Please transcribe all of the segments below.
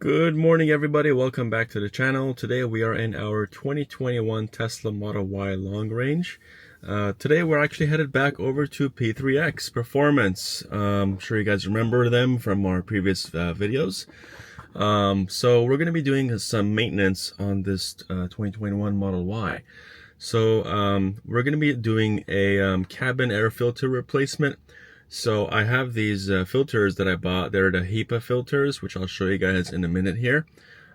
Good morning, everybody. Welcome back to the channel. Today we are in our 2021 Tesla Model Y long range. Today we're actually headed back over to P3X Performance. I'm sure you guys remember them from our previous videos. So we're going to be doing some maintenance on this 2021 Model Y. So we're going to be doing a cabin air filter replacement. So I have these filters that I bought. They're the HEPA filters, which I'll show you guys in a minute here.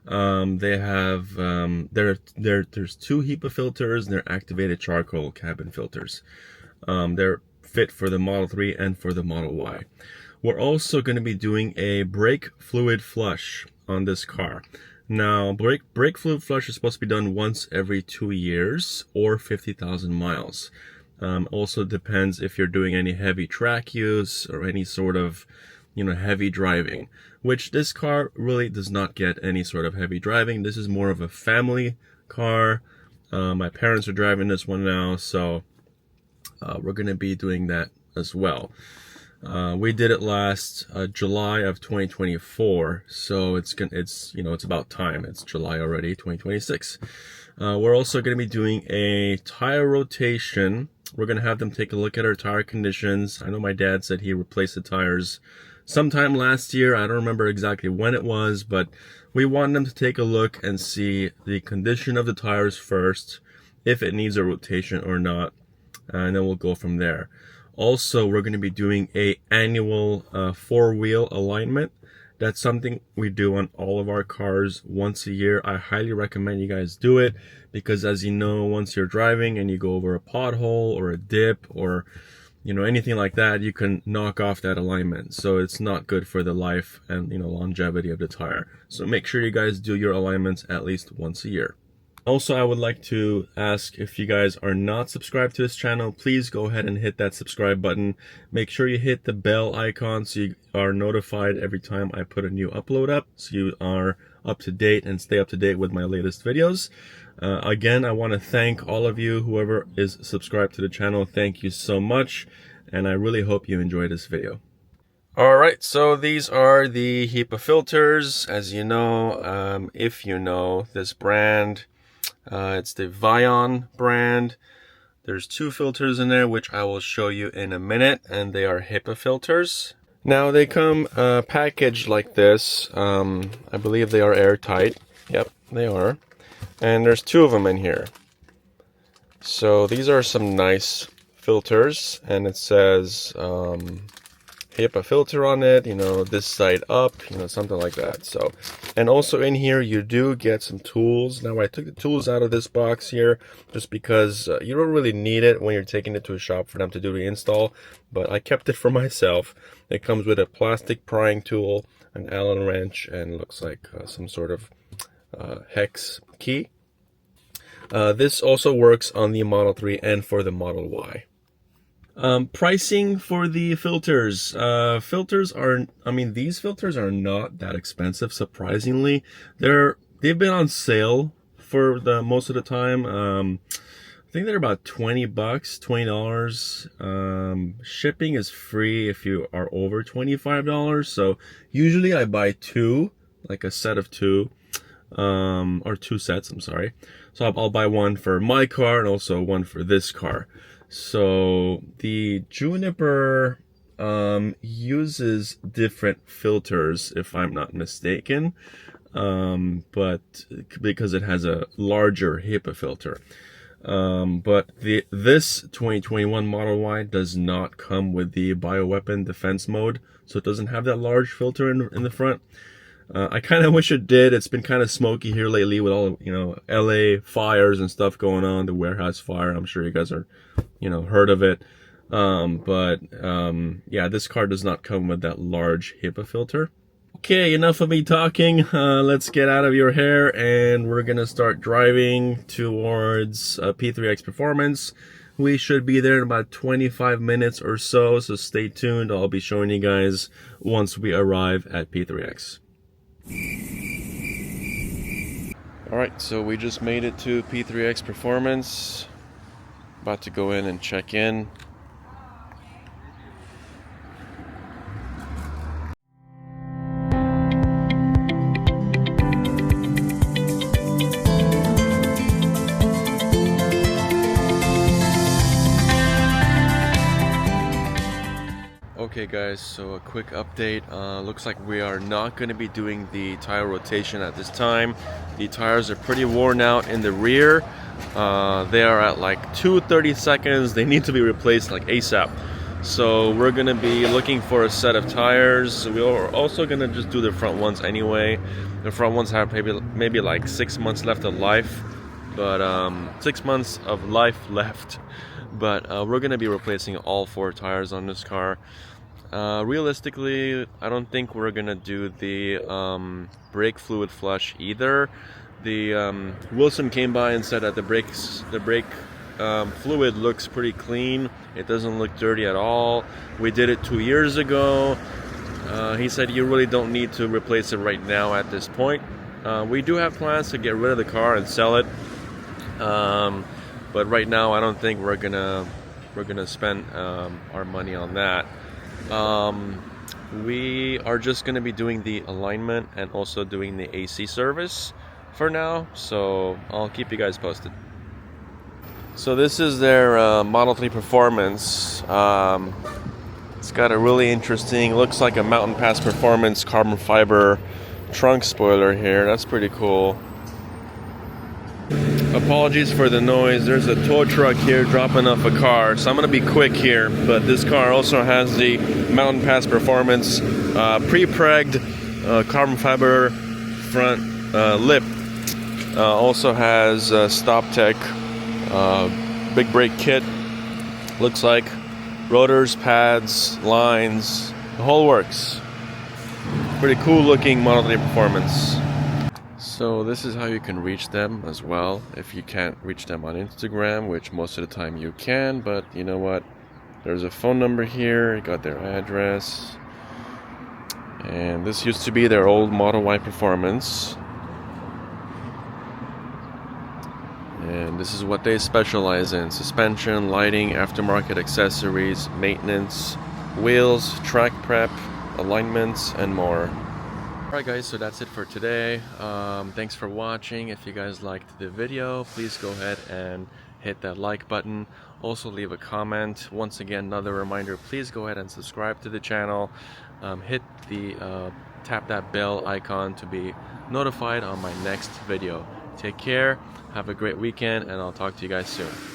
They have there's two HEPA filters, and they're activated charcoal cabin filters. They're fit for the Model 3 and for the Model Y. We're also going to be doing a brake fluid flush on this car. Now, brake fluid flush is supposed to be done once every 2 years or 50,000 miles. Also depends if you're doing any heavy track use or any sort of, heavy driving, which this car really does not get any sort of heavy driving. This is more of a family car. My parents are driving this one now, so we're going to be doing that as well. We did it last July of 2024, so it's about time. It's July already, 2026. We're also going to be doing a tire rotation. We're going to have them take a look at our tire conditions. I know my dad said he replaced the tires sometime last year. I don't remember exactly when it was, but we want them to take a look and see the condition of the tires first, if it needs a rotation or not, and then we'll go from there. Also, we're going to be doing a annual four-wheel alignment. That's something we do on all of our cars once a year. I highly recommend you guys do it because, as you know, once you're driving and you go over a pothole or a dip or anything like that, you can knock off that alignment. So it's not good for the life and longevity of the tire. So make sure you guys do your alignments at least once a year. Also, I would like to ask, if you guys are not subscribed to this channel, please go ahead and hit that subscribe button. Make sure you hit the bell icon so you are notified every time I put a new upload up, so you are up to date and stay up to date with my latest videos. Again, I want to thank all of you, whoever is subscribed to the channel. Thank you so much, and I really hope you enjoy this video. Alright, so these are the HEPA filters. As you know, if you know this brand, it's the VION brand. There's two filters in there, which I will show you in a minute, and they are HEPA filters. Now they come packaged like this. I believe they are airtight. Yep, they are. And there's two of them in here. So these are some nice filters, and it says HEPA filter on it, this side up, something like that. So, and also in here you do get some tools. Now I took the tools out of this box here just because you don't really need it when you're taking it to a shop for them to do the install, but I kept it for myself. It comes with a plastic prying tool, an Allen wrench, and looks like some sort of hex key. This also works on the Model 3 and for the Model Y. Pricing for the filters. These filters are not that expensive, surprisingly. They've been on sale for the most of the time. I think they're about $20, $20. Shipping is free if you are over $25. So usually I buy two, like a set of two, or two sets, I'm sorry. So I'll buy one for my car and also one for this car. So the Juniper uses different filters, if I'm not mistaken, but because it has a larger HEPA filter. But this 2021 Model Y does not come with the bioweapon defense mode, so it doesn't have that large filter in the front. I kind of wish it did. It's been kind of smoky here lately with all, LA fires and stuff going on, the warehouse fire. I'm sure you guys are, heard of it. Yeah, this car does not come with that large HEPA filter. Okay, enough of me talking. Let's get out of your hair and we're going to start driving towards P3X Performance. We should be there in about 25 minutes or so stay tuned. I'll be showing you guys once we arrive at P3X. Alright, so we just made it to P3X Performance. About to go in and check in. Okay guys, so a quick update. Looks like we are not going to be doing the tire rotation at this time. The tires are pretty worn out in the rear. They are at like 2:30 seconds. They need to be replaced like ASAP. So we're going to be looking for a set of tires. We are also going to just do the front ones anyway. The front ones have maybe like 6 months left of life, but 6 months of life left. But we're going to be replacing all 4 tires on this car. Realistically, I don't think we're gonna do the brake fluid flush either. The Wilson came by and said that the brake fluid looks pretty clean. It doesn't look dirty at all. We did it 2 years ago. He said you really don't need to replace it right now at this point. We do have plans to get rid of the car and sell it, but right now I don't think we're gonna spend our money on that. We are just going to be doing the alignment and also doing the AC service for now, so I'll keep you guys posted. So this is their Model 3 Performance. It's got a really interesting, looks like a Mountain Pass Performance carbon fiber trunk spoiler here. That's pretty cool. Apologies for the noise. There's a tow truck here dropping off a car, so I'm going to be quick here. But this car also has the Mountain Pass Performance pre-pregged carbon fiber front lip. Also has Stop Tech big brake kit. Looks like rotors, pads, lines, the whole works. Pretty cool looking Model 3 Performance. So this is how you can reach them as well if you can't reach them on Instagram, which most of the time you can, but you know what? There's a phone number here, you got their address, and this used to be their old Model Y Performance. And this is what they specialize in: suspension, lighting, aftermarket accessories, maintenance, wheels, track prep, alignments, and more. Alright guys, so that's it for today. Thanks for watching. If you guys liked the video, please go ahead and hit that like button. Also leave a comment. Once again, another reminder, please go ahead and subscribe to the channel. Tap that bell icon to be notified on my next video. Take care, have a great weekend, and I'll talk to you guys soon.